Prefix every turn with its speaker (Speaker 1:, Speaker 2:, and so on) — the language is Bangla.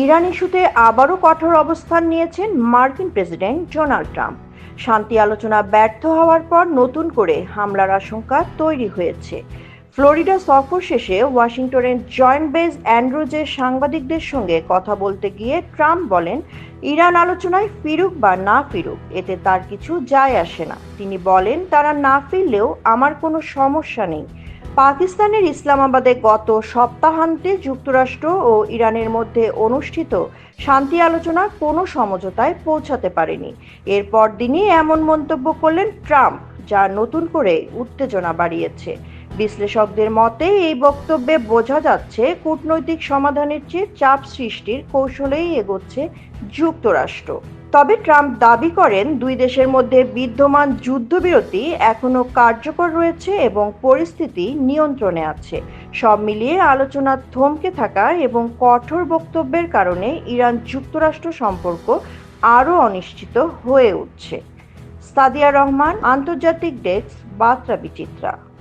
Speaker 1: ইরান ইস্যুতে আবারও কঠোর অবস্থান নিয়েছেন মার্কিন প্রেসিডেন্ট ডোনাল্ড ট্রাম্প। শান্তি আলোচনা ব্যর্থ হওয়ার পর নতুন করে হামলার আশঙ্কা তৈরি হয়েছে। ফ্লোরিডা সফর শেষে ওয়াশিংটনের জয়েন্ট বেস অ্যান্ড্রুজে সাংবাদিকদের সঙ্গে কথা বলতে গিয়ে ট্রাম্প বলেন, ইরান আলোচনায় ফিরুক বা না ফিরুক এতে তার কিছু যায় আসে না। তিনি বলেন, তারা না ফিরলেও আমার কোনো সমস্যা নেই। পাকিস্তানের ইসলামাবাদে গত সপ্তাহান্তে যুক্তরাষ্ট্র ও ইরানের মধ্যে অনুষ্ঠিত শান্তি আলোচনা কোনো সমঝোতায় পৌঁছাতে পারেনি। এরপর দিনই এমন মন্তব্য করলেন ট্রাম্প, যা নতুন করে উত্তেজনা বাড়িয়েছে। বিশ্লেষকদের মতে এই বক্তব্যে বোঝা যাচ্ছে কূটনৈতিক সমাধানের চেয়ে চাপ সৃষ্টির কৌশলেই এগোচ্ছে যুক্তরাষ্ট্র। তবে ট্রাম্প দাবি করেন, দুই দেশের মধ্যে বিদ্যমান যুদ্ধবিরতি এখনো কার্যকর রয়েছে এবং পরিস্থিতি নিয়ন্ত্রণে আছে। সব মিলিয়ে আলোচনা থমকে থাকা এবং কঠোর বক্তব্যের কারণে ইরান যুক্তরাষ্ট্র সম্পর্ক আরও অনিশ্চিত হয়ে উঠছে। সাদিয়া রহমান, আন্তর্জাতিক ডেস্ক, বার্তা বিচিত্রা।